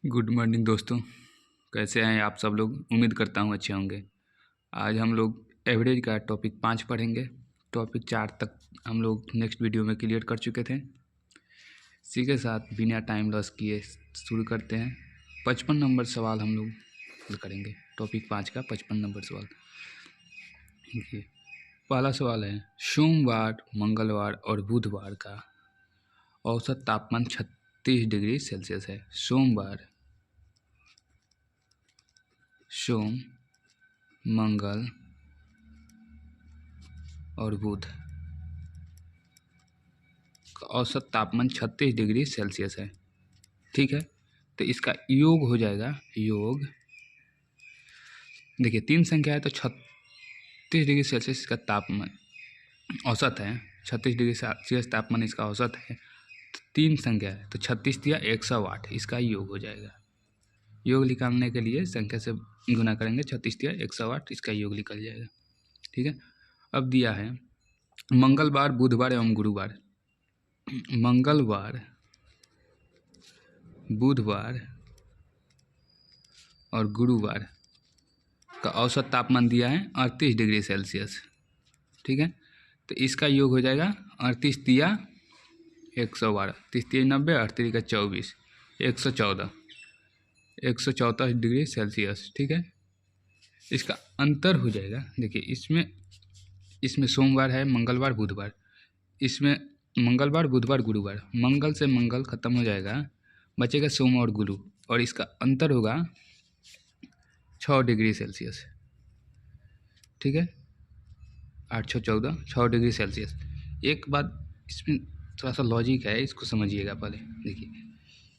Good morning दोस्तों, कैसे हैं आप सब लोग। उम्मीद करता हूँ अच्छे होंगे। आज हम लोग एवरेज का टॉपिक 5 पढ़ेंगे। टॉपिक 4 तक हम लोग नेक्स्ट वीडियो में क्लियर कर चुके थे। इसी के साथ बिना टाइम लॉस किए शुरू करते हैं। 55 नंबर सवाल हम लोग हल करेंगे। टॉपिक 5 का 55 नंबर सवाल। देखिए, पहला सवाल है, सोमवार, मंगलवार और बुधवार का औसत तापमान 36 डिग्री सेल्सियस है। सोमवार, सोम, मंगल और बुध का औसत तापमान 36 डिग्री सेल्सियस है। ठीक है, तो इसका योग हो जाएगा। योग देखिए, 3 संख्या है तो 36 डिग्री सेल्सियस इसका तापमान औसत है। 36 डिग्री सेल्सियस तापमान इसका औसत है। 3 संख्या है तो 36 दिया 108, इसका योग हो जाएगा। योग निकालने के लिए संख्या से गुना करेंगे। 36 दिया 108, इसका योग निकल जाएगा। ठीक है, अब दिया है मंगलवार, बुधवार एवं गुरुवार। मंगलवार, बुधवार और गुरुवार का औसत तापमान दिया है 38 डिग्री सेल्सियस। ठीक है, तो इसका योग हो जाएगा 38 दिया 112, 30 3 90, 38 का 24, 114, 114 डिग्री सेल्सियस। ठीक है, इसका अंतर हो जाएगा। देखिए, इसमें सोमवार है, मंगलवार, बुधवार। इसमें मंगलवार, बुधवार, गुरुवार। मंगल से मंगल खत्म हो जाएगा, बचेगा सोम और गुरु, और इसका अंतर होगा 6 डिग्री सेल्सियस। ठीक है, 8 6 14, 6 डिग्री सेल्सियस। एक बात इसमें थोड़ा सा लॉजिक है, इसको समझिएगा पहले। देखिए,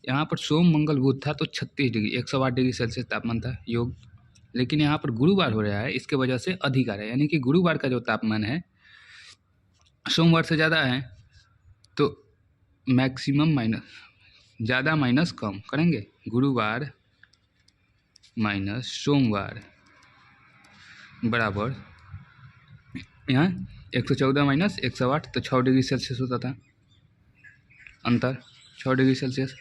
यहाँ पर सोम, मंगल, बुध था तो 36 डिग्री 108 डिग्री सेल्सियस तापमान था योग। लेकिन यहाँ पर गुरुवार हो रहा है, इसके वजह से अधिक आ रहा है। यानी कि गुरुवार का जो तापमान है सोमवार से ज़्यादा है, तो मैक्सिमम माइनस, ज़्यादा माइनस कम करेंगे। गुरुवार माइनस सोमवार बराबर, यहाँ 114 माइनस 108 तो 6 डिग्री सेल्सियस होता था अंतर, 6 डिग्री सेल्सियस।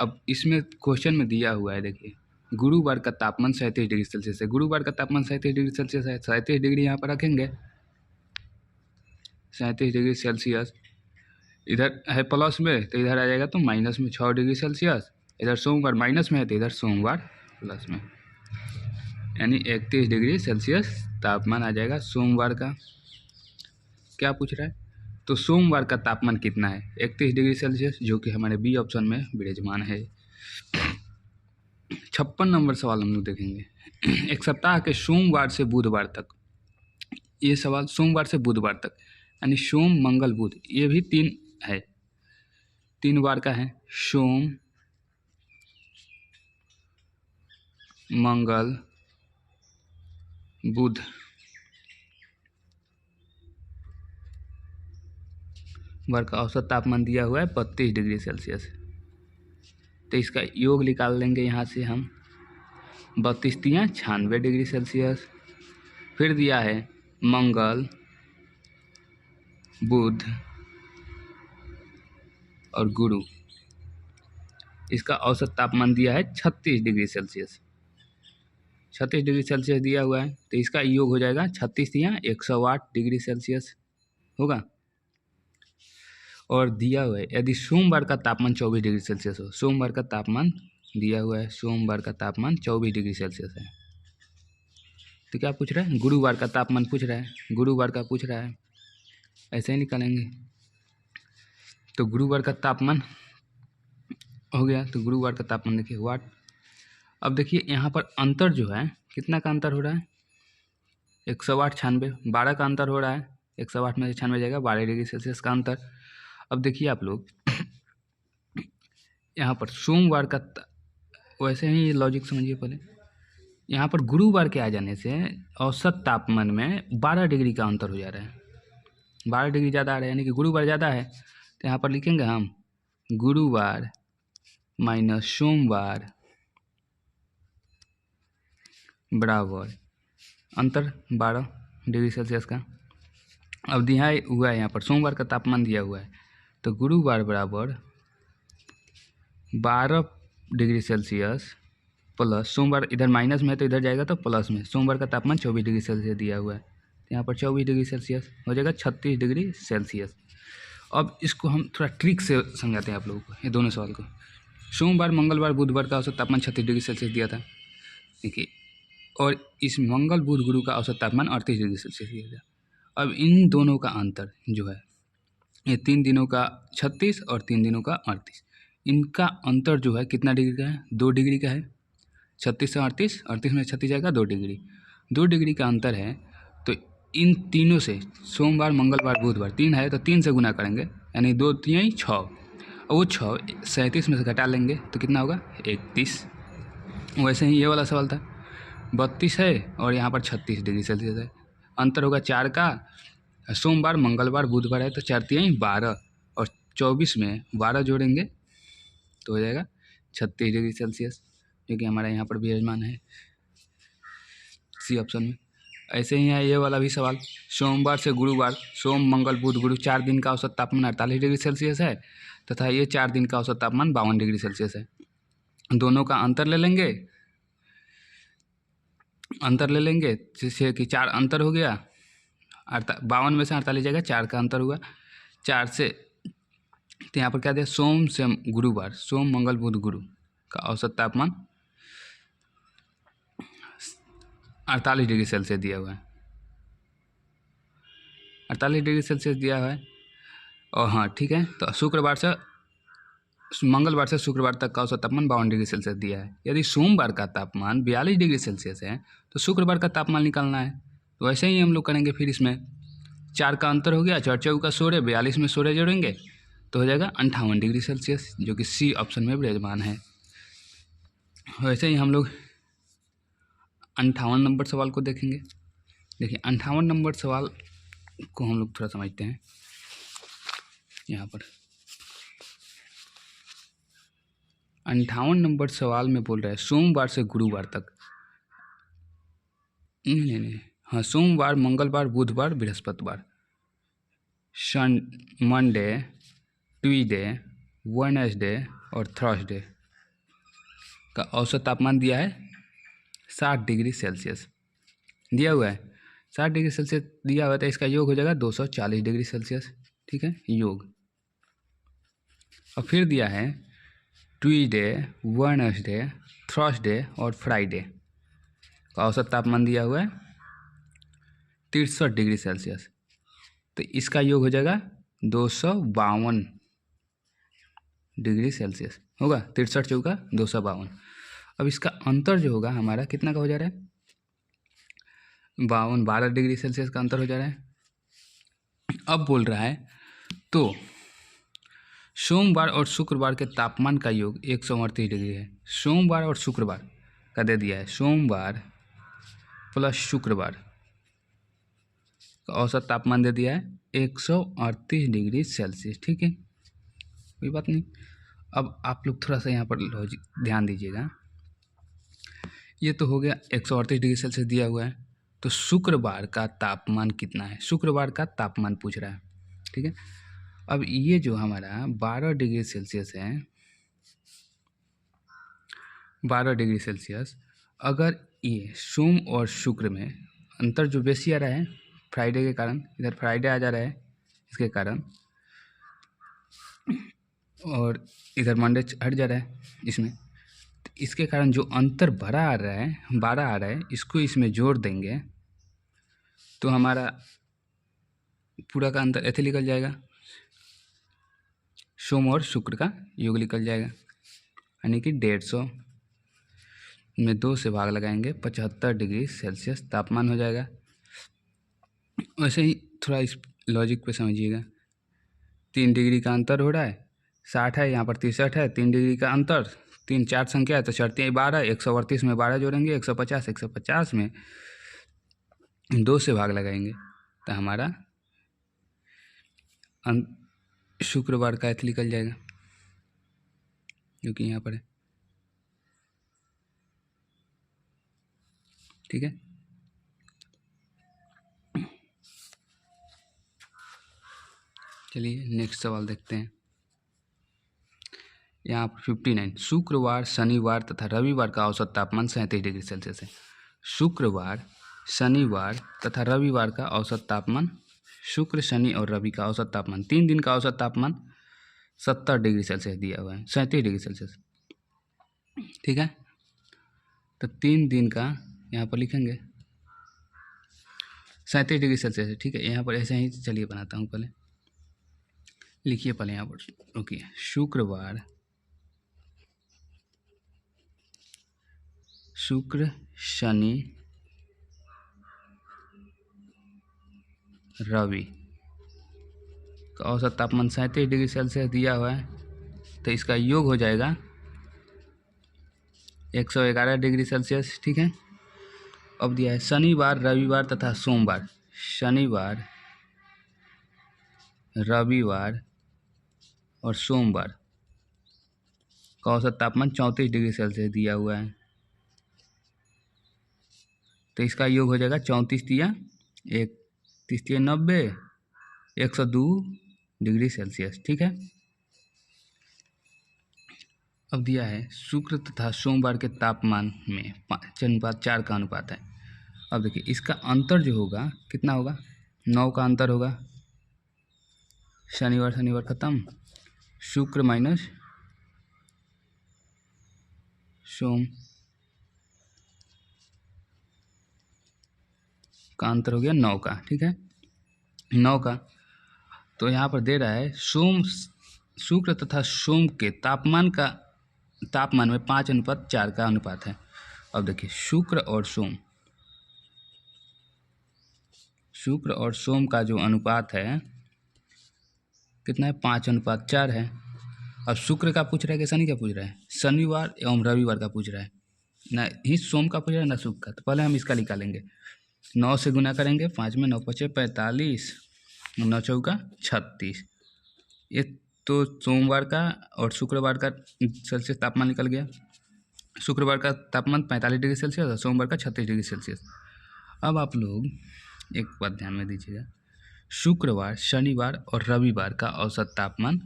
अब इसमें क्वेश्चन में दिया हुआ है, देखिए, गुरुवार का तापमान 37 डिग्री सेल्सियस है। गुरुवार का तापमान 37 डिग्री सेल्सियस है। 37 डिग्री यहाँ पर रखेंगे, 37 डिग्री सेल्सियस। इधर है प्लस में तो इधर आ जाएगा तो माइनस में 6 डिग्री सेल्सियस। इधर सोमवार माइनस में है तो इधर सोमवार प्लस में, यानी 31 डिग्री सेल्सियस तापमान आ जाएगा सोमवार का। क्या पूछ रहा है, तो सोमवार का तापमान कितना है? 31 डिग्री सेल्सियस, जो कि हमारे बी ऑप्शन में विराजमान है। 56 नंबर सवाल हम लोग देखेंगे। एक सप्ताह के सोमवार से बुधवार तक, ये सवाल सोमवार से बुधवार तक, यानी सोम, मंगल, बुध, ये भी 3 है, 3 बार का है। सोम, मंगल, बुध, बार का औसत तापमान दिया हुआ है 32 डिग्री सेल्सियस। तो इसका योग निकाल लेंगे यहाँ से हम। 32 तियाँ 96 डिग्री सेल्सियस। फिर दिया है मंगल, बुध और गुरु, इसका औसत तापमान दिया है 36 डिग्री सेल्सियस। 36 डिग्री सेल्सियस दिया हुआ है, तो इसका योग हो जाएगा 36 तियाँ 108 डिग्री सेल्सियस होगा। और दिया हुआ है, यदि सोमवार का तापमान 24 डिग्री सेल्सियस हो, सोमवार का तापमान दिया हुआ है, सोमवार का तापमान 24 डिग्री सेल्सियस है, तो क्या पूछ रहा है? गुरुवार का तापमान पूछ रहा है, गुरुवार का पूछ रहा है। ऐसे ही निकालेंगे, तो गुरुवार का तापमान हो गया, तो गुरुवार का तापमान देखिए वाट। अब देखिए, यहाँ पर अंतर जो है, कितना का अंतर हो रहा है? 108 96, 12 का अंतर हो रहा है। 108 में से 96 जाएगा, 12 डिग्री सेल्सियस का अंतर। अब देखिए आप लोग, यहाँ पर सोमवार का वैसे ही लॉजिक समझिए पहले। यहाँ पर गुरुवार के आ जाने से औसत तापमान में 12 डिग्री का अंतर हो जा रहा है, 12 डिग्री ज़्यादा आ रहा है, यानी कि गुरुवार ज़्यादा है। तो यहाँ पर लिखेंगे हम गुरुवार माइनस सोमवार बराबर अंतर 12 डिग्री सेल्सियस का। अब दिया हुआ है यहाँ पर सोमवार का तापमान दिया हुआ है, तो गुरुवार बराबर 12 डिग्री सेल्सियस प्लस सोमवार, इधर माइनस में है तो इधर जाएगा तो प्लस में, सोमवार का तापमान 24 डिग्री सेल्सियस दिया हुआ है, तो यहाँ पर 24 डिग्री सेल्सियस हो जाएगा 36 डिग्री सेल्सियस। अब इसको हम थोड़ा ट्रिक से समझाते हैं आप लोगों को, ये दोनों सवाल को। सोमवार, मंगलवार, बुधवार का औसत तापमान 36 डिग्री सेल्सियस दिया था, देखिए, और इस मंगल, बुध, गुरु का औसत तापमान 38 डिग्री सेल्सियस दिया था। अब इन दोनों का अंतर जो है, ये 3 दिनों का 36 और 3 दिनों का 38, इनका अंतर जो है कितना डिग्री का है? 2 डिग्री का है। 36 से 38, 38 में 36 जाएगा 2 डिग्री, 2 डिग्री का अंतर है। तो इन तीनों से, सोमवार, मंगलवार, बुधवार 3 है तो 3 से गुना करेंगे, यानी 2 3 6, और वो 6 37 में से घटा लेंगे तो कितना होगा? 31। वैसे ही ये वाला सवाल था, 32 है और यहाँ पर 36 डिग्री सेल्सियस है, अंतर होगा 4 का। सोमवार, मंगलवार, बुधवार है तो 4 3 12, और 24 में 12 जोड़ेंगे तो हो जाएगा 36 डिग्री सेल्सियस, जो कि हमारा यहाँ पर विराजमान है सी ऑप्शन में। ऐसे ही है ये वाला भी सवाल, सोमवार से गुरुवार, सोम, मंगल, बुध, गुरु 4 दिन का औसत तापमान 48 डिग्री सेल्सियस है, तथा ये 4 दिन का औसत तापमान 52 डिग्री सेल्सियस है। दोनों का अंतर ले लेंगे, जिससे कि 4 अंतर हो गया, 52 में से 48 जाएगा, 4 का अंतर हुआ, 4 से, तो यहाँ पर क्या दिया? सोम से गुरुवार, सोम, मंगल, बुध, गुरु का औसत तापमान 48 डिग्री सेल्सियस दिया हुआ है, 48 डिग्री सेल्सियस दिया हुआ है। और हाँ ठीक है, तो शुक्रवार से, मंगलवार से शुक्रवार तक का औसत तापमान 52 डिग्री सेल्सियस दिया है। यदि सोमवार का तापमान 42 डिग्री सेल्सियस है तो शुक्रवार का तापमान निकालना है। तो ऐसे ही हम लोग करेंगे, फिर इसमें 4 का अंतर हो गया, 4 4 का 16, 42 में 16 जोड़ेंगे तो हो जाएगा 58 डिग्री सेल्सियस, जो कि सी ऑप्शन में विराजमान है। वैसे ही हम लोग 58 नंबर सवाल को देखेंगे। देखिए 58 नंबर सवाल को हम लोग थोड़ा समझते हैं। यहाँ पर 58 नंबर सवाल में बोल रहा है सोमवार से गुरुवार तक, नहीं, हाँ, सोमवार, मंगलवार, बुधवार, बृहस्पतिवार, मंडे, ट्यूसडे, वेडनेसडे और थर्सडे का औसत तापमान दिया है 60 डिग्री सेल्सियस दिया हुआ है, 60 डिग्री सेल्सियस दिया हुआ है, तो इसका योग हो जाएगा 240 डिग्री सेल्सियस, ठीक है, योग। और फिर दिया है ट्यूसडे, वेडनेसडे, थर्सडे और फ्राइडे का औसत तापमान दिया हुआ है 63 डिग्री सेल्सियस, तो इसका योग हो जाएगा 252 डिग्री सेल्सियस होगा, 63 चौका 252। अब इसका अंतर जो होगा हमारा कितना का हो जा रहा है? 12 डिग्री सेल्सियस का अंतर हो जा रहा है। अब बोल रहा है तो सोमवार और शुक्रवार के तापमान का योग 138 डिग्री है। सोमवार और शुक्रवार का दे दिया है, सोमवार प्लस शुक्रवार का औसत तापमान दे दिया है 138 डिग्री सेल्सियस, ठीक है, कोई बात नहीं। अब आप लोग थोड़ा सा यहाँ पर लॉजिक ध्यान दीजिएगा, ये तो हो गया 138 डिग्री सेल्सियस दिया हुआ है, तो शुक्रवार का तापमान कितना है? शुक्रवार का तापमान पूछ रहा है, ठीक है। अब ये जो हमारा 12 डिग्री सेल्सियस है, 12 डिग्री सेल्सियस, अगर ये सोम और शुक्र में अंतर जो बेसी आ रहा है फ्राइडे के कारण, इधर फ्राइडे आ जा रहा है इसके कारण, और इधर मंडे हट जा रहा है इसमें, तो इसके कारण जो अंतर बड़ा आ रहा है, 12 आ रहा है, इसको इसमें जोड़ देंगे तो हमारा पूरा का अंतर ऐसे निकल जाएगा, सोम और शुक्र का योग निकल जाएगा, यानी कि 150 में 2 से भाग लगाएंगे 75 डिग्री सेल्सियस तापमान हो जाएगा। वैसे ही थोड़ा इस लॉजिक पे समझिएगा, 3 डिग्री का अंतर हो रहा है, 60 है, यहाँ पर 63 है, 3 डिग्री का अंतर, 3 4 संख्या है तो 4 12, 138 में 12 जोड़ेंगे 150, 150 में 2 से भाग लगाएंगे तो हमारा शुक्रवार का ऐसे निकल जाएगा, जो कि यहाँ पर है, ठीक है। चलिए नेक्स्ट सवाल देखते हैं। यहाँ पर 59। शुक्रवार, शनिवार तथा रविवार का औसत तापमान 37 डिग्री सेल्सियस है। शुक्रवार, शनिवार तथा रविवार का औसत तापमान, शुक्र, शनि और रवि का औसत तापमान, 3 दिन का औसत तापमान 70 डिग्री सेल्सियस दिया हुआ है, 37 डिग्री सेल्सियस। ठीक है, तो 3 दिन का यहाँ पर लिखेंगे 37 डिग्री सेल्सियस है। ठीक है, यहाँ पर ऐसे ही चलिए बनाता हूँ, पहले लिखिए, पहले यहाँ पर रुकिए। शुक्रवार, शुक्र, शनि, रवि का औसत तापमान 37 डिग्री सेल्सियस दिया हुआ है, तो इसका योग हो जाएगा 111 डिग्री सेल्सियस। ठीक है, अब दिया है शनिवार, रविवार तथा सोमवार। शनिवार, रविवार और सोमवार का औसत तापमान 34 डिग्री सेल्सियस दिया हुआ है, तो इसका योग हो जाएगा 34 तिया 90, 102 डिग्री सेल्सियस। ठीक है, अब दिया है शुक्र तथा सोमवार के तापमान में 5:4 का अनुपात है। अब देखिए, इसका अंतर जो होगा कितना होगा, 9 का अंतर होगा। शनिवार शनिवार खत्म, शुक्र माइनस सोम का अंतर हो गया 9 का। ठीक है, 9 का, तो यहाँ पर दे रहा है शुक्र तथा सोम के तापमान में 5:4 का अनुपात है। अब देखिए, शुक्र और सोम का जो अनुपात है कितना है, 5:4 है। अब शुक्र का पूछ रहा है कि शनि का पूछ रहा है, शनिवार एवं रविवार का पूछ रहा है, ना ही सोम का पूछ रहा है ना शुक्र का। तो पहले हम इसका निकालेंगे, 9 से गुना करेंगे, 5 में 9 पचे 45, 9 चौका 36। ये तो सोमवार का और शुक्रवार का सेल्सियस तापमान निकल गया। शुक्रवार का तापमान 45 डिग्री सेल्सियस और सोमवार का 36 डिग्री सेल्सियस। अब आप लोग एक बात ध्यान में दीजिएगा, शुक्रवार, शनिवार और रविवार का औसत तापमान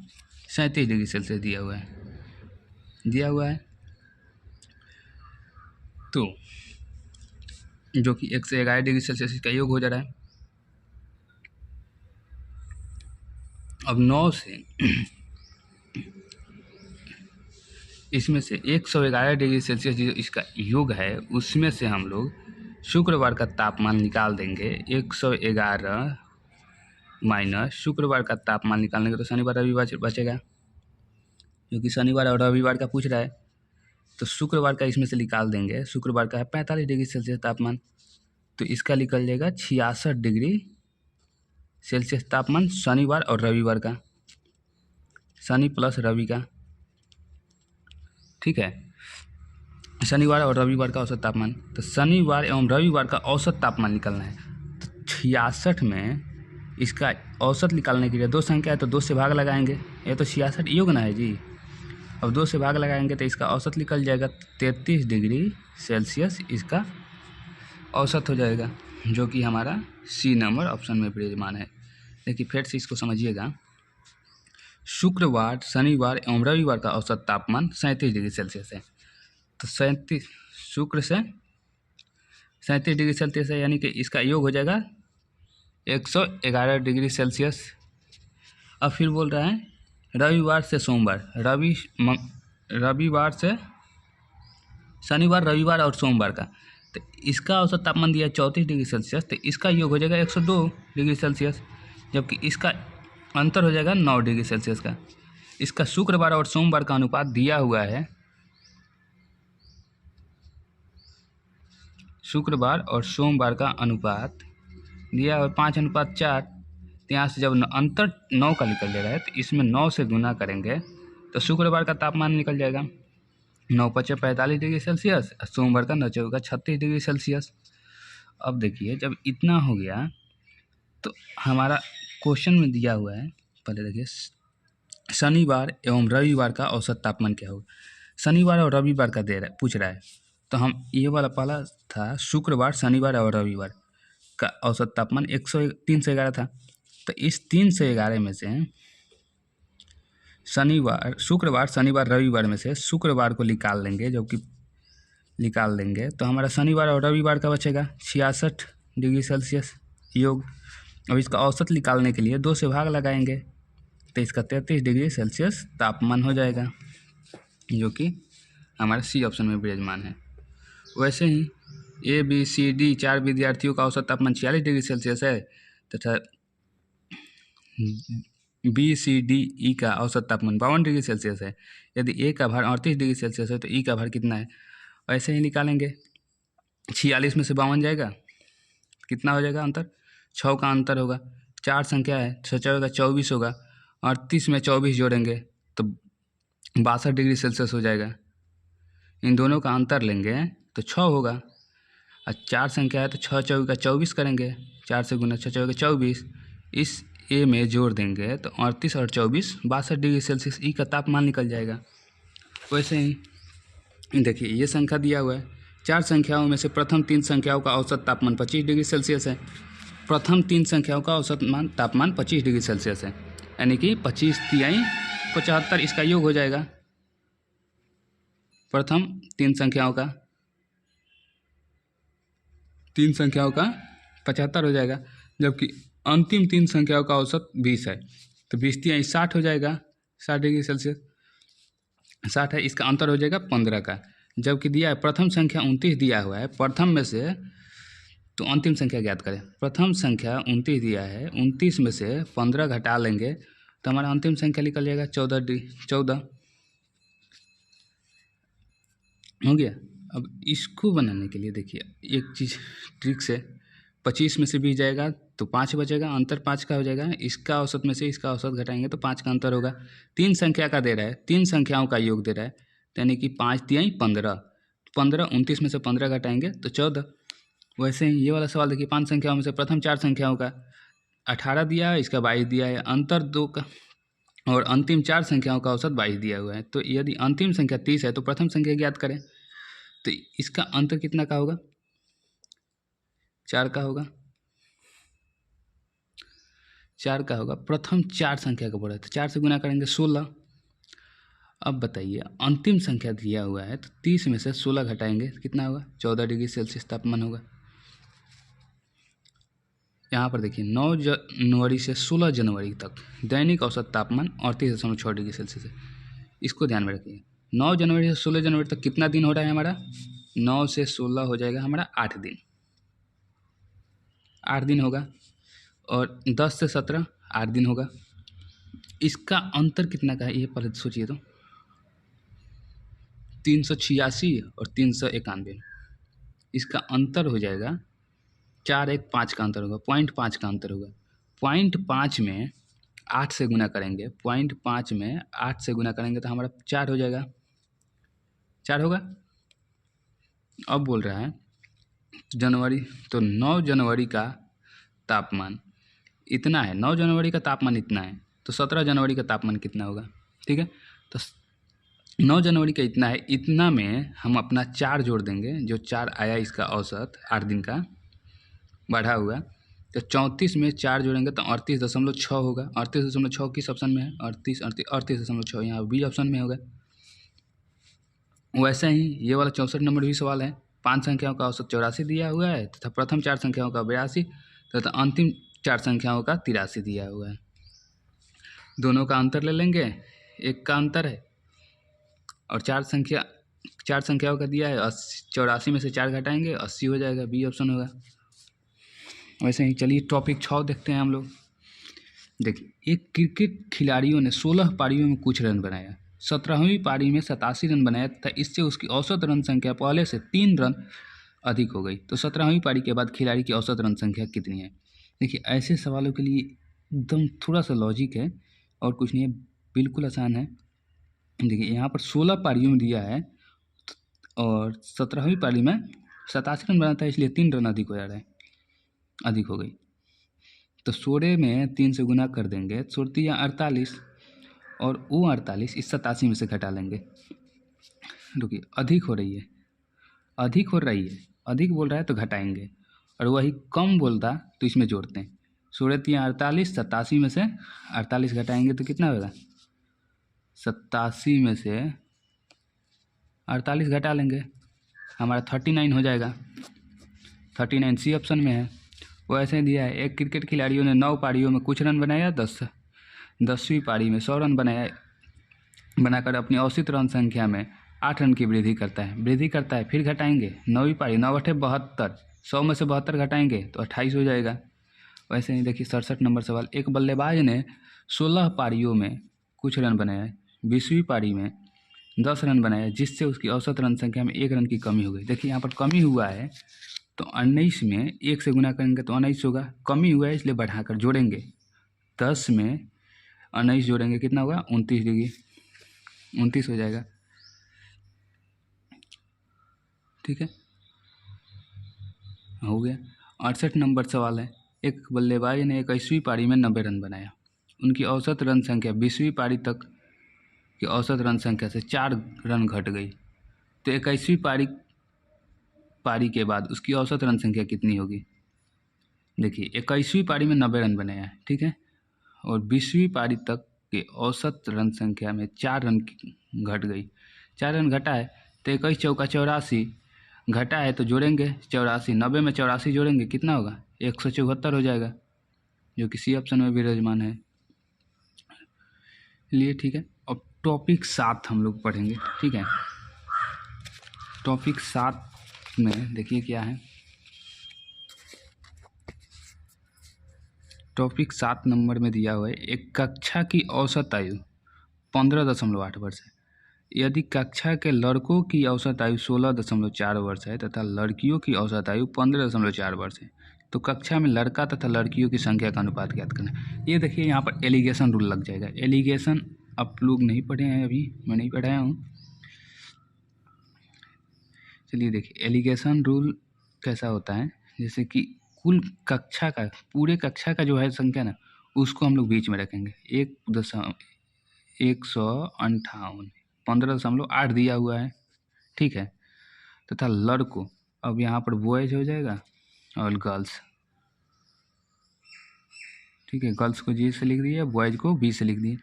37 डिग्री सेल्सियस दिया हुआ है, तो जो कि 111 डिग्री सेल्सियस का योग हो जा रहा है। अब 9 से इसमें से 111 डिग्री सेल्सियस जो इसका योग है, उसमें से हम लोग शुक्रवार का तापमान निकाल देंगे। 111 माइनस शुक्रवार का तापमान निकालने के, तो शनिवार रविवार बचेगा, क्योंकि शनिवार और रविवार का पूछ रहा है, तो शुक्रवार का इसमें से निकाल देंगे। शुक्रवार का है 45 डिग्री सेल्सियस तापमान, तो इसका निकल जाएगा 66 डिग्री सेल्सियस तापमान शनिवार और रविवार का, शनि प्लस रवि का। ठीक है, शनिवार और रविवार का औसत तापमान, तो शनिवार एवं रविवार का औसत तापमान निकालना है। तो 66 में इसका औसत निकालने के लिए 2 संख्या है, तो 2 से भाग लगाएंगे। ये तो 66 योग ना है जी, अब 2 से भाग लगाएंगे तो इसका औसत निकल जाएगा 33 डिग्री सेल्सियस, इसका औसत हो जाएगा, जो कि हमारा सी नंबर ऑप्शन में विराजमान है। देखिए फिर से इसको समझिएगा, शुक्रवार, शनिवार एवं रविवार का औसत तापमान 37 डिग्री सेल्सियस है, तो 37 शुक्र से 37 डिग्री सेल्सियस है, यानी कि इसका योग हो जाएगा 111 डिग्री सेल्सियस। अब फिर बोल रहा है रविवार से सोमवार, रविवार से शनिवार, रविवार और सोमवार का, तो इसका औसत तापमान दिया है 34 डिग्री सेल्सियस, तो इसका योग हो जाएगा 102 डिग्री सेल्सियस, जबकि इसका अंतर हो जाएगा 9 डिग्री सेल्सियस का। इसका शुक्रवार और सोमवार का अनुपात दिया हुआ है, शुक्रवार और सोमवार का अनुपात दिया हुआ 5:4। तो यहाँ से जब अंतर 9 का निकल जा रहा है, तो इसमें 9 से गुना करेंगे तो शुक्रवार का तापमान निकल जाएगा 9 पचे 45 डिग्री सेल्सियस, सोमवार का 9 चौका 36 डिग्री सेल्सियस। अब देखिए, जब इतना हो गया तो हमारा क्वेश्चन में दिया हुआ है, पहले देखिए, शनिवार एवं रविवार का औसत तापमान क्या होगा। शनिवार और रविवार का दे रहा है, पूछ रहा है, तो हम ये वाला पहला था शुक्रवार, शनिवार और रविवार का औसत तापमान 311 था, तो इस 311 में से शनिवार, शुक्रवार, शनिवार, रविवार में से शुक्रवार को निकाल लेंगे, जबकि निकाल देंगे तो हमारा शनिवार और रविवार का बचेगा 66 डिग्री सेल्सियस योग। अब इसका औसत निकालने के लिए 2 से भाग लगाएंगे तो इसका 33 डिग्री सेल्सियस तापमान हो जाएगा, जो कि हमारे सी ऑप्शन में विराजमान है। वैसे ही ABCD 4 विद्यार्थियों का औसत तापमान 46 डिग्री सेल्सियस है तथा BCDE का औसत तापमान 52 डिग्री सेल्सियस है। यदि A का भार 38 डिग्री सेल्सियस है तो E का भार कितना है, ऐसे ही निकालेंगे। 46 में से 52 जाएगा, कितना हो जाएगा अंतर, 6 का अंतर होगा। 4 संख्या है, 6 होगा 24 होगा, 38 में 24 जोड़ेंगे तो 62 डिग्री सेल्सियस हो जाएगा। इन दोनों का अंतर लेंगे तो 6 होगा। और 4 संख्या है तो 6 चौबीस का 24 करेंगे, 4 से गुना 6 चौबीस का 24, इस A में जोड़ देंगे तो 38 और 24 62 डिग्री सेल्सियस E का तापमान निकल जाएगा। वैसे ही देखिए ये संख्या दिया हुआ है, 4 संख्याओं में से प्रथम 3 संख्याओं का औसत तापमान 25 डिग्री सेल्सियस है। प्रथम 3 संख्याओं का औसत तापमान 25 डिग्री सेल्सियस है, यानी कि 25 तिहाई 75, इसका योग हो जाएगा। प्रथम 3 संख्याओं का 75 हो जाएगा, जबकि अंतिम 3 संख्याओं का औसत 20 है तो 20 तिहाई 60 हो जाएगा, 60 डिग्री सेल्सियस 60 है, इसका अंतर हो जाएगा 15 का। जबकि दिया है प्रथम संख्या 29 दिया हुआ है, प्रथम में से तो अंतिम संख्या ज्ञात करें। प्रथम संख्या 29 दिया है, 29 में से 15 घटा लेंगे तो हमारा अंतिम संख्या निकल जाएगा 14 हो गया। अब इसको बनाने के लिए देखिए एक चीज़ ट्रिक से, 25 में से 20 जाएगा तो 5 बचेगा, अंतर 5 का हो जाएगा। इसका औसत में से इसका औसत घटाएंगे तो 5 का अंतर होगा। 3 संख्या का दे रहा है, 3 संख्याओं का योग दे रहा है, यानी कि 5 तिहाई 15, 29 में से 15 घटाएंगे तो 14। वैसे ही ये वाला सवाल देखिए, 5 संख्याओं में से प्रथम 4 संख्याओं का 18 दिया है, इसका 22 दिया है, अंतर 2 का, और अंतिम 4 संख्याओं का औसत 22 दिया हुआ है। तो यदि अंतिम संख्या 30 है तो प्रथम संख्या ज्ञात करें, तो इसका अंतर कितना का होगा, 4 का होगा, 4 का होगा। प्रथम 4 संख्या का बोला है तो 4 से गुना करेंगे 16। अब बताइए अंतिम संख्या दिया हुआ है तो 30 में से 16 घटाएंगे कितना होगा, 14 डिग्री सेल्सियस तापमान होगा। यहाँ पर देखिए 9 जनवरी से 16 जनवरी तक दैनिक औसत तापमान 38.6 डिग्री सेल्सियस है। इसको ध्यान में रखिए, 9 जनवरी से 16 जनवरी तक कितना दिन हो रहा है हमारा, 9 से 16 हो जाएगा हमारा 8 दिन, 8 दिन होगा, और 10 से 17 8 दिन होगा। इसका अंतर कितना का है ये पहले सोचिए तो, 386 और 391, इसका अंतर हो जाएगा 4 1 5 का अंतर होगा, 0.5 का अंतर होगा। 0.5 में 8 से गुना करेंगे, 0.5 में 8 से गुना करेंगे तो हमारा 4 हो जाएगा, 4 होगा। अब बोल रहा है जनवरी, तो 9 जनवरी का तापमान इतना है, 9 जनवरी का तापमान इतना है, तो 17 जनवरी का तापमान कितना होगा, ठीक है। तो 9 जनवरी का इतना है, इतना में हम अपना 4 जोड़ देंगे, जो 4 आया इसका औसत 8 दिन का बढ़ा हुआ, तो 34 में 4 जोड़ेंगे तो 38.6 होगा। 38.6 किस ऑप्शन में है, 38.6 यहाँ बी ऑप्शन में होगा। वैसे ही ये वाला 64 नंबर भी सवाल है, 5 संख्याओं का औसत 84 दिया हुआ है तथा प्रथम 4 संख्याओं का 82 तथा अंतिम 4 संख्याओं का 83 दिया हुआ है। दोनों का अंतर ले लेंगे, एक का अंतर है, और 4 संख्याओं का दिया है, 84 में से 4 घटाएंगे 80 हो जाएगा, बी ऑप्शन होगा। वैसे ही चलिए टॉपिक 6 देखते हैं हम लोग। देखिए एक क्रिकेट खिलाड़ियों ने 16 पारियों में कुछ रन बनाया, 17वीं पारी में 87 रन बनाया तथा इससे उसकी औसत रन संख्या पहले से 3 रन अधिक हो गई। तो 17वीं पारी के बाद खिलाड़ी की औसत रन संख्या कितनी है। देखिए ऐसे सवालों के लिए एकदम थोड़ा सा लॉजिक है और कुछ नहीं है, बिल्कुल आसान है। देखिए यहाँ पर 16 पारियों में दिया है और 17वीं पारी में 87 रन बनाता है, इसलिए 3 रन अधिक हो जा रहा है, अधिक हो गई। तो 16 में 3 से गुना कर देंगे, 16 या 48, और वो 48 इस 87 में से घटा लेंगे। रुकिए अधिक हो रही है, अधिक हो रही है, अधिक बोल रहा है तो घटाएंगे, और वही कम बोलता तो इसमें जोड़ते हैं। 16 या 48, 87 में से 48 घटाएंगे तो कितना होगा, 87 में से 48 घटा लेंगे, हमारा 39 हो जाएगा। 39 सी ऑप्शन में है। वो ऐसे दिया है, एक क्रिकेट खिलाड़ियों ने 9 पारियों में कुछ रन बनाया, 10वीं पारी में 100 रन बनाकर अपनी औसत रन संख्या में 8 रन की वृद्धि करता है। फिर घटाएंगे 9वीं पारी, 9 × 8 = 72, 100 में से 72 घटाएंगे तो 28 हो जाएगा। वैसे ही देखिए 67 नंबर सवाल, एक बल्लेबाज ने 16 पारियों में कुछ रन बनाया, 20वीं पारी में 10 रन बनाया, जिससे उसकी औसत रन संख्या में 1 रन की कमी हो गई। देखिए यहाँ पर कमी हुआ है तो 19 में 1 से गुना करेंगे तो 19 होगा। कमी हुआ है इसलिए बढ़ाकर जोड़ेंगे, 10 में 19 जोड़ेंगे कितना होगा, 29 डिग्री, 29 हो जाएगा। ठीक है, हो गया। 68 नंबर सवाल है, एक बल्लेबाज ने 21वीं पारी में 90 रन बनाया, उनकी औसत रन संख्या 20वीं पारी तक की औसत रन संख्या से 4 रन घट गई, तो 21वीं पारी के बाद उसकी औसत रन संख्या कितनी होगी। देखिए 21वीं पारी में 90 रन बनाया है, ठीक है, और 20वीं पारी तक के औसत रन संख्या में 4 रन घट गई। 4 रन घटा है तो 21 चौका 84, घटा है तो जोड़ेंगे 84, 90 में 84 जोड़ेंगे कितना होगा, 174 हो जाएगा, जो कि सी ऑप्शन में विराजमान है। लिए ठीक है, अब टॉपिक 7 हम लोग पढ़ेंगे। ठीक है, टॉपिक 7 में देखिए क्या है। टॉपिक 7 नंबर में दिया हुआ है, एक कक्षा की औसत आयु 15.8 वर्ष है। यदि कक्षा के लड़कों की औसत आयु 16.4 वर्ष है तथा लड़कियों की औसत आयु 15.4 वर्ष है, तो कक्षा में लड़का तथा लड़कियों की संख्या का अनुपात ज्ञात करना है। ये देखिए यहाँ पर एलिगेशन रूल लग जाएगा। एलिगेशन आप लोग नहीं पढ़े हैं, अभी मैं नहीं पढ़ाया हूँ। चलिए देखिए एलिगेशन रूल कैसा होता है, जैसे कि कुल कक्षा का, पूरे कक्षा का जो है संख्या ना, उसको हम लोग बीच में रखेंगे। 158 15.8 दिया हुआ है, ठीक है, तथा लड़कों, अब यहाँ पर बॉयज हो जाएगा और गर्ल्स, ठीक है, गर्ल्स को जी से लिख दिया, बॉयज को बी से लिख दिए।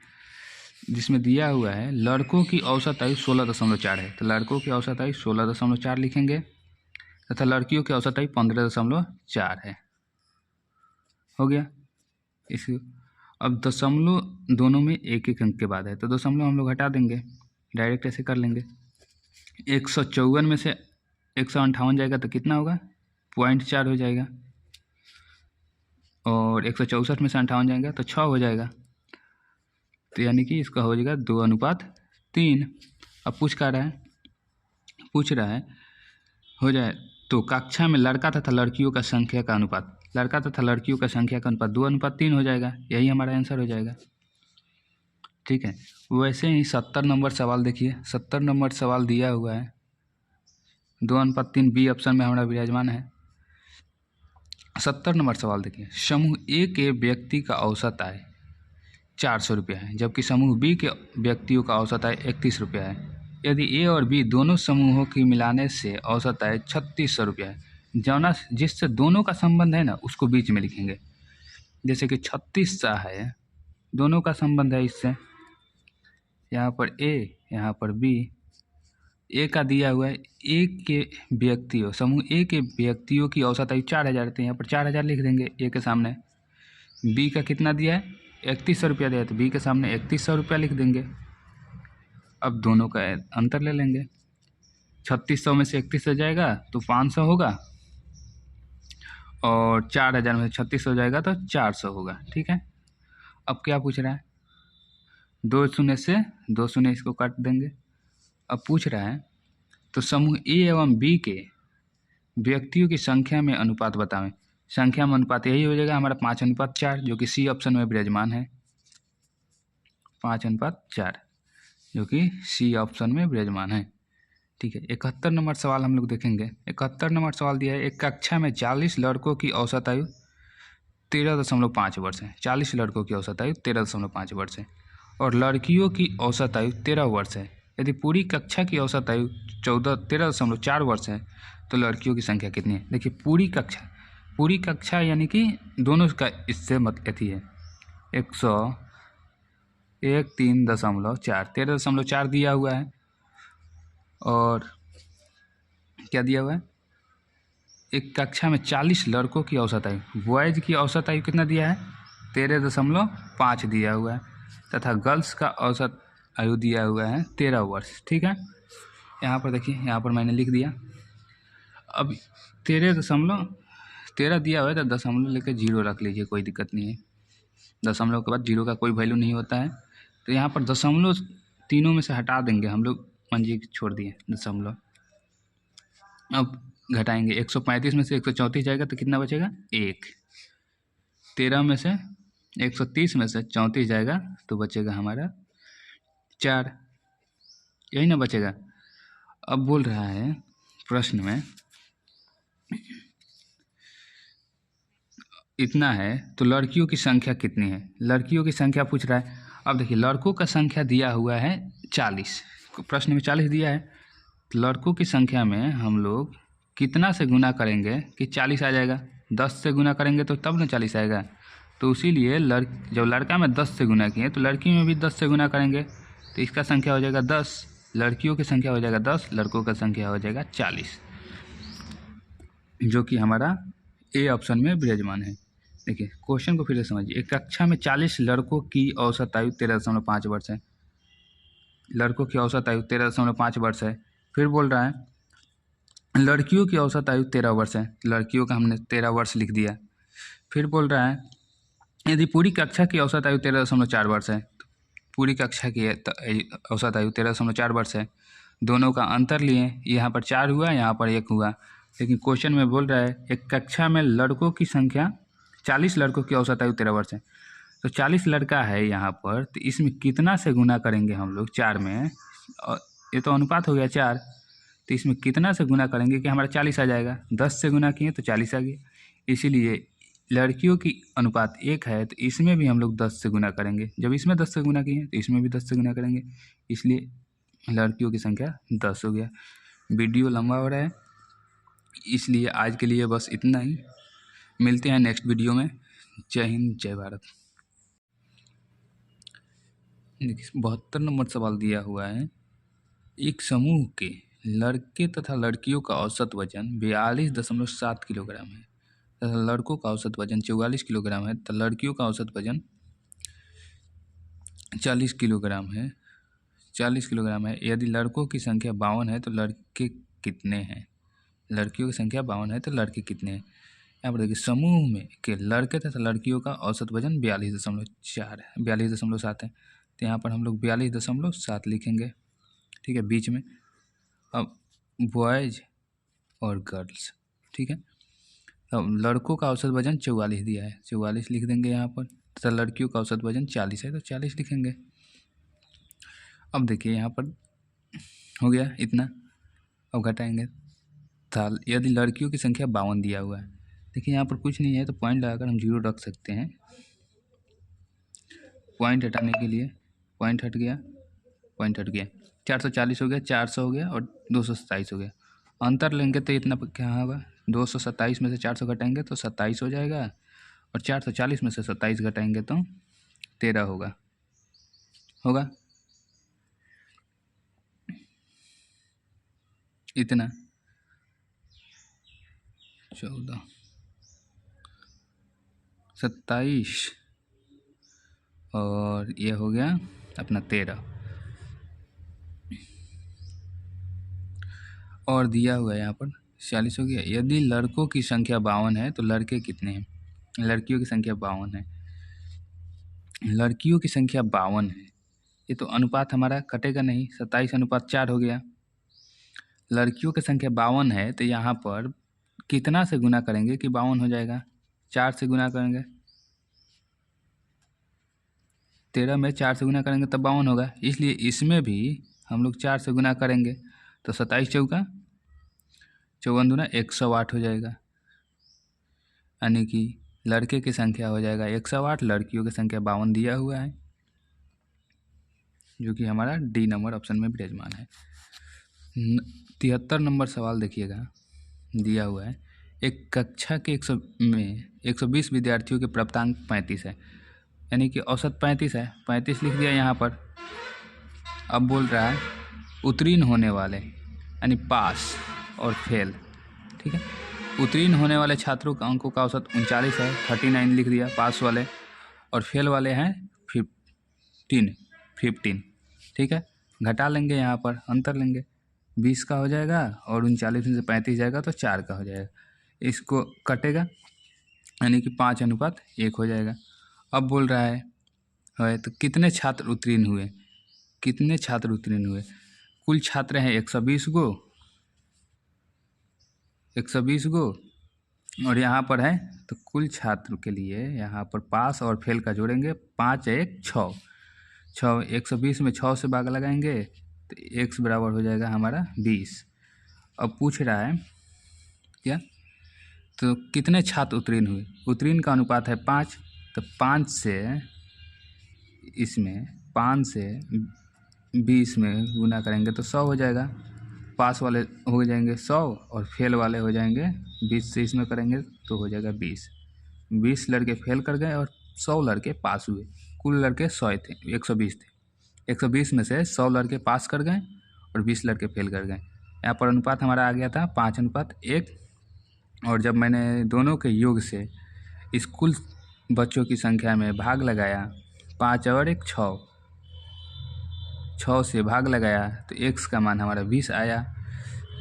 जिसमें दिया हुआ है लड़कों की औसत आयु 16.4 है, तो लड़कों की औसत आयु 16.4 लिखेंगे तथा लड़कियों की औसत आयु 15.4 है। हो गया। इस अब दशमलव दोनों में एक एक अंक के बाद है, तो दशमलव हम लोग हटा देंगे, डायरेक्ट ऐसे कर लेंगे। 154 में से 158 जाएगा तो कितना होगा, 0.4 हो जाएगा, और 164 में से 58 जाएगा तो 6 हो जाएगा, तो यानी कि इसका हो जाएगा 2:3। अब पूछ रहा है हो जाए तो कक्षा में लड़का तथा लड़कियों का संख्या का अनुपात, लड़का तथा लड़कियों का संख्या का अनुपात 2:3 हो जाएगा, यही हमारा आंसर हो जाएगा। ठीक है, वैसे ही 70 नंबर सवाल देखिए। 70 नंबर सवाल दिया हुआ है 2:3, बी ऑप्शन में हमारा विराजमान है। 70 नंबर सवाल देखिए, समूह ए के व्यक्ति का औसत आय 400 रुपया है, जबकि समूह बी के व्यक्तियों का औसत आय 31 रुपया है। यदि ए और बी दोनों समूहों की मिलाने से औसत आय 3600 रुपया है, जौना जिससे दोनों का संबंध है ना, उसको बीच में लिखेंगे। जैसे कि 36 है, दोनों का संबंध है इससे, यहाँ पर ए, यहाँ पर बी। ए का दिया हुआ है, ए के व्यक्तियों, समूह ए के व्यक्तियों की औसत आयु 4000, तो यहाँ पर 4000 लिख देंगे ए के सामने। बी का कितना दिया है, 3100 रुपया दिया है, तो बी के सामने 3100 रुपया लिख देंगे। अब दोनों का अंतर ले लेंगे, 3600 में से 3100 जाएगा तो 500 होगा, और 4000 में से 3600 जाएगा तो 400 होगा। ठीक है, अब क्या पूछ रहा है, 2 शून्य से 2 शून्य इसको काट देंगे। अब पूछ रहा है तो समूह ए एवं बी के व्यक्तियों की संख्या में अनुपात बतावें। संख्या में अनुपात यही हो जाएगा हमारा 5:4, जो कि सी ऑप्शन में विराजमान है। 5:4 जो कि सी ऑप्शन में विराजमान है। ठीक है, 71 नंबर सवाल हम लोग देखेंगे। 71 नंबर सवाल दिया है, एक कक्षा में 40 लड़कों की औसत आयु 13.5 वर्ष है। 40 लड़कों की औसत आयु 13.5 वर्ष है, और लड़कियों की औसत आयु 13 वर्ष है। यदि पूरी कक्षा की औसत आयु 13.4 वर्ष है, तो लड़कियों की संख्या कितनी है। देखिए पूरी कक्षा यानी कि दोनों का इससे मत अथी है, 13.4 13.4 दिया हुआ है। और क्या दिया हुआ है, एक कक्षा में 40 लड़कों की औसत आयु, बॉयज़ की औसत आयु कितना दिया है, 13.5 दिया हुआ है, तथा गर्ल्स का औसत आयु दिया हुआ है 13 वर्ष। ठीक है, यहाँ पर देखिए, यहाँ पर मैंने लिख दिया। अब 13 दिया हुआ है तो दशमलव लेकर 0 रख लीजिए, कोई दिक्कत नहीं है। दशमलव के बाद 0 का कोई वैल्यू नहीं होता है, तो यहाँ पर दशमलव तीनों में से हटा देंगे हम लोग, मंजी छोड़ दिए दशमलव। अब घटाएंगे, 135 में से 134 जाएगा तो कितना बचेगा, 1। 13 में से 130 में से 34 जाएगा तो बचेगा हमारा 4, यही ना बचेगा। अब बोल रहा है प्रश्न में इतना है तो लड़कियों की संख्या कितनी है, लड़कियों की संख्या पूछ रहा है। अब देखिए, लड़कों का संख्या दिया हुआ है 40, प्रश्न में 40 दिया है, तो लड़कों की संख्या में हम लोग कितना से गुना करेंगे कि 40 आ जाएगा। 10 से गुना करेंगे तो तब ना 40 आएगा, तो इसीलिए जब लड़का में 10 से गुना किए तो लड़की में भी 10 से गुना करेंगे, तो इसका संख्या हो जाएगा 10, लड़कियों की संख्या हो जाएगा 10, लड़कों का संख्या हो जाएगा 40, जो कि हमारा ए ऑप्शन में विराजमान है। देखिए क्वेश्चन को फिर से समझिए। एक कक्षा में 40 लड़कों की औसत आयु 13.5 वर्ष है, लड़कों की औसत आयु 13.5 वर्ष है। फिर बोल रहा है लड़कियों की औसत आयु 13 वर्ष है, लड़कियों का हमने 13 वर्ष लिख दिया। फिर बोल रहा है यदि पूरी कक्षा की औसत आयु 13.4 वर्ष है, तो पूरी कक्षा की औसत आयु 13.4 वर्ष है, दोनों का अंतर लिए, यहाँ पर 4 हुआ, यहाँ पर 1 हुआ, लेकिन क्वेश्चन में बोल रहा है एक कक्षा में लड़कों की संख्या 40 लड़कों की औसत आयु 13 वर्ष है, तो 40 लड़का है यहाँ पर, तो इसमें कितना से गुना करेंगे हम लोग 4 में, और ये तो अनुपात हो गया 4, तो इसमें कितना से गुना करेंगे कि हमारा 40 आ जाएगा। 10 से गुना किए तो 40 आ गया, इसीलिए लड़कियों की अनुपात 1 है, तो इसमें भी हम लोग 10 से गुना करेंगे। जब इसमें 10 से गुना किए तो इसमें भी 10 से गुना करेंगे, इसलिए लड़कियों की संख्या 10 हो गया। वीडियो लंबा हो रहा है, इसलिए आज के लिए बस इतना ही, मिलते हैं नेक्स्ट वीडियो में। जय हिंद, जय भारत। देखिए 72 नंबर सवाल दिया हुआ है, एक समूह के लड़के तथा लड़कियों का औसत वजन 42.7 किलोग्राम है तथा लड़कों का औसत वजन 44 किलोग्राम है, तो लड़कियों का औसत वजन 40 किलोग्राम है, 40 किलोग्राम है। यदि लड़कों की संख्या 52 है तो लड़के कितने हैं, लड़कियों की संख्या 52 है तो लड़के कितने हैं। यहाँ पर देखिए समूह में के लड़के तथा लड़कियों का औसत वजन 42.4 है, 42.7 है, तो यहाँ पर हम लोग 42.7 लिखेंगे। ठीक है, बीच में। अब बॉयज़ और गर्ल्स, ठीक है, अब लड़कों का औसत वजन 44 दिया है, 44 लिख देंगे यहाँ पर, तथा लड़कियों का औसत वजन 40 है तो 40 लिखेंगे। अब देखिए यहाँ पर हो गया इतना, अब घटाएंगे, था यदि लड़कियों की संख्या 52 दिया हुआ है, देखिए यहाँ पर कुछ नहीं है तो पॉइंट लगाकर हम 0 रख सकते हैं। पॉइंट हटाने के लिए पॉइंट हट गया, पॉइंट हट गया, 440 हो गया, 400 हो गया और 227 हो गया। अंतर लेंगे तो इतना क्या होगा, 227 में से 400 घटाएंगे तो 27 हो जाएगा, और 440 में से 27 घटाएंगे तो 13 होगा, इतना 14 27 और ये हो गया अपना 13, और दिया हुआ है यहाँ पर 40 हो गया। यदि लड़कों की संख्या 52 है तो लड़के कितने हैं, लड़कियों की संख्या 52 है, लड़कियों की संख्या 52 है, ये तो अनुपात हमारा कटेगा नहीं, 27:4 हो गया। लड़कियों की संख्या 52 है तो यहाँ पर कितना से गुना करेंगे कि 52 हो जाएगा, 4 से गुना करेंगे, 13 में 4 से गुना करेंगे तब 52 होगा, इसलिए इसमें भी हम लोग 4 से गुना करेंगे तो 27 चौका 54 दूना 108 हो जाएगा, यानी कि लड़के की संख्या हो जाएगा 108, लड़कियों की संख्या 52 दिया हुआ है, जो कि हमारा डी नंबर ऑप्शन में विराजमान है। 73 नंबर सवाल देखिएगा, दिया हुआ है एक कक्षा के 120 विद्यार्थियों के प्राप्तांक 35 है, यानी कि औसत 35 है, 35 लिख दिया यहाँ पर। अब बोल रहा है उत्तीर्ण होने वाले यानी पास और फेल, ठीक है। उत्तीर्ण होने वाले छात्रों का अंकों का औसत 39 है, 39 लिख दिया पास वाले, और फेल वाले हैं 15, ठीक है। घटा लेंगे यहाँ पर, अंतर लेंगे, 20 का हो जाएगा और 39 में से 35 जाएगा तो 4 का हो जाएगा। इसको कटेगा यानी कि 5:1 हो जाएगा। अब बोल रहा है तो कितने छात्र उत्तीर्ण हुए, कितने छात्र उत्तीर्ण हुए। कुल छात्र हैं 120 गो, 120 गो, और यहाँ पर है तो कुल छात्र के लिए यहाँ पर पास और फेल का जोड़ेंगे, 5 1 6, 120 में 6 से भाग लगाएंगे तो x बराबर हो जाएगा हमारा 20। अब पूछ रहा है क्या, तो कितने छात्र उत्तीर्ण हुए। उत्तीर्ण का अनुपात है 5, तो 5 से 20 में गुना करेंगे तो 100 हो जाएगा। पास वाले हो जाएंगे 100 और फेल वाले हो जाएंगे 20 से इसमें करेंगे तो हो जाएगा 20 लड़के फेल कर गए और 100 लड़के पास हुए। कुल लड़के 100 थे, 120 थे। 120 में से 100 लड़के पास कर गए और 20 लड़के फेल कर गए। यहाँ पर अनुपात हमारा आ गया था 5:1, और जब मैंने दोनों के योग से इस कुल बच्चों की संख्या में भाग लगाया, 5 और 1 6 से भाग लगाया तो x का मान हमारा 20 आया।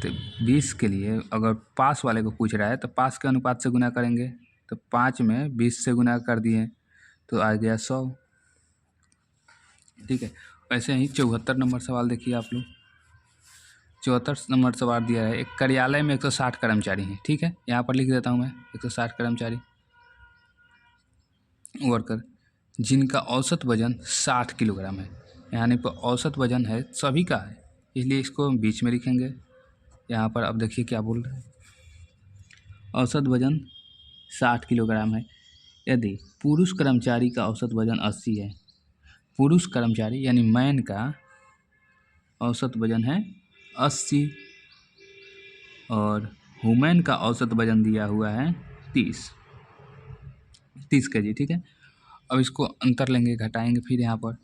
तो 20 के लिए अगर पास वाले को पूछ रहा है तो पास के अनुपात से गुना करेंगे, तो 5 में 20 से गुना कर दिए तो आ गया 100, ठीक है। वैसे ही 74 नंबर सवाल देखिए आप लोग। 74 नंबर सवाल दिया है, एक कार्यालय में 160 कर्मचारी हैं, ठीक है। यहाँ पर लिख देता हूँ मैं 160 कर्मचारी वर्कर जिनका औसत वजन 60 किलोग्राम है, यानी पर औसत वजन है सभी का है, इसलिए इसको बीच में लिखेंगे। यहाँ पर अब देखिए क्या बोल रहे हैं, औसत वजन 60 किलोग्राम है। यदि पुरुष कर्मचारी का औसत वजन 80 है, पुरुष कर्मचारी यानी मैन का औसत वजन है 80 और वुमेन का औसत वजन दिया हुआ है 30 kg, ठीक है। अब इसको अंतर लेंगे, घटाएंगे, फिर यहाँ पर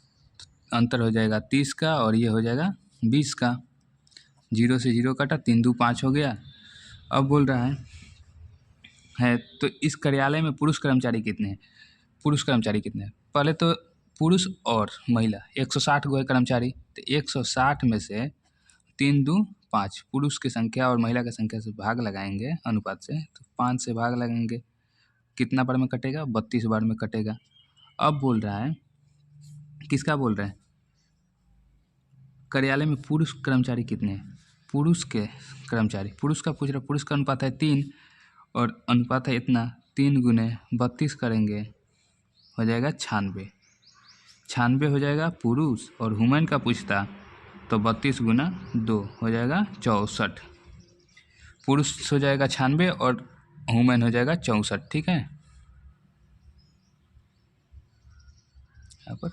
अंतर हो जाएगा 30 का और ये हो जाएगा 20 का। 0 से 0 कटा, 3 2 5 हो गया। अब बोल रहा है तो इस कार्यालय में पुरुष कर्मचारी कितने हैं, पुरुष कर्मचारी कितने हैं। पहले तो पुरुष और महिला 160 गो है कर्मचारी, तो 160 में से 3 2 5 पुरुष की संख्या और महिला की संख्या से भाग लगाएंगे अनुपात से, तो 5 से भाग लगाएंगे, कितना बार में कटेगा, 32 बार में कटेगा। अब बोल रहा है किसका बोल रहे हैं, कार्यालय में पुरुष कर्मचारी कितने हैं, पुरुष के कर्मचारी, पुरुष का पूछ रहा, पुरुष का अनुपात है 3 और अनुपात है इतना, 3 गुने 32 करेंगे हो जाएगा 96 हो जाएगा पुरुष, और वुमेन का पूछता तो 32 गुना 2 हो जाएगा 64। पुरुष हो जाएगा 96 और वुमेन हो जाएगा 64, ठीक है। यहाँ पर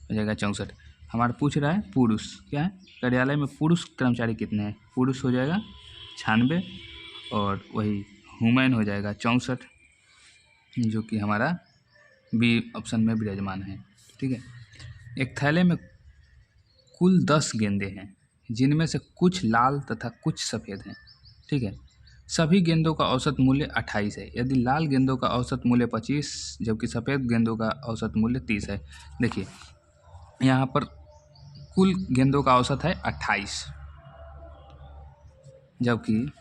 हो जाएगा 64। हमारा पूछ रहा है पुरुष क्या है, कार्यालय में पुरुष कर्मचारी कितने हैं, पुरुष हो जाएगा 96 और वही वुमेन हो जाएगा 64, जो कि हमारा बी ऑप्शन में विराजमान है, ठीक है। एक थैले में कुल 10 गेंदे हैं, जिनमें से कुछ लाल तथा कुछ सफ़ेद हैं, ठीक है। सभी गेंदों का औसत मूल्य 28 है। यदि लाल गेंदों का औसत मूल्य 25 जबकि सफ़ेद गेंदों का औसत मूल्य 30 है। देखिए यहाँ पर कुल गेंदों का औसत है 28, जबकि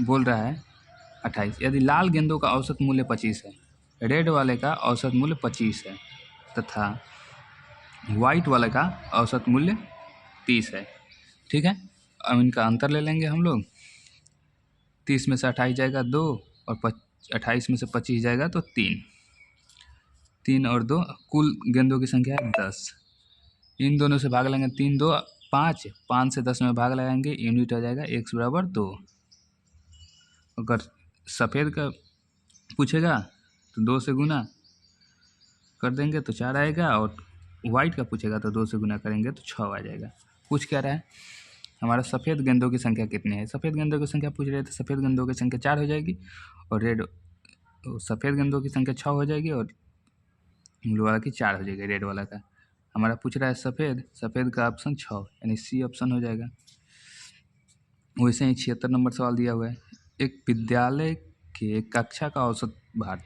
बोल रहा है 28। यदि लाल गेंदों का औसत मूल्य 25 है, रेड वाले का औसत मूल्य 25 है तथा वाइट वाले का औसत मूल्य 30 है, ठीक है। अब इनका अंतर ले लेंगे हम लोग, 30 में से 28 जाएगा 2 और 28 में से 25 जाएगा तो 3 और 2, कुल गेंदों की संख्या है 10। इन दोनों से भाग लेंगे, 3 2 5, 5 से 10 में भाग लगाएंगे, यूनिट हो जाएगा x बराबर 2। अगर सफ़ेद का पूछेगा तो 2 से गुना कर देंगे तो 4 आएगा, और वाइट का पूछेगा तो 2 से गुना करेंगे तो 6 आ जाएगा। पूछ क्या रहा है हमारा, सफ़ेद गेंदों की संख्या कितनी है। सफ़ेद गेंदों की संख्या पूछ रहे थे, सफ़ेद गेंदों की संख्या 4 हो जाएगी और सफ़ेद गेंदों की संख्या 6 हो जाएगी और ब्लू वाला की 4 हो जाएगा, रेड वाला का। हमारा पूछ रहा है सफ़ेद, सफ़ेद का ऑप्शन 6 यानी सी ऑप्शन हो जाएगा। वैसे ही 76 नंबर सवाल दिया हुआ है, एक विद्यालय के कक्षा का औसत भार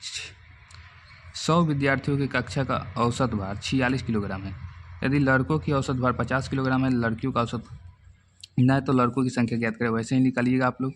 100 विद्यार्थियों की कक्षा का औसत भार 46 किलोग्राम है। यदि लड़कों की औसत भार 50 किलोग्राम है, लड़कियों का औसत न तो लड़कों की संख्या ज्ञात करें। वैसे ही निकालिएगा आप लोग।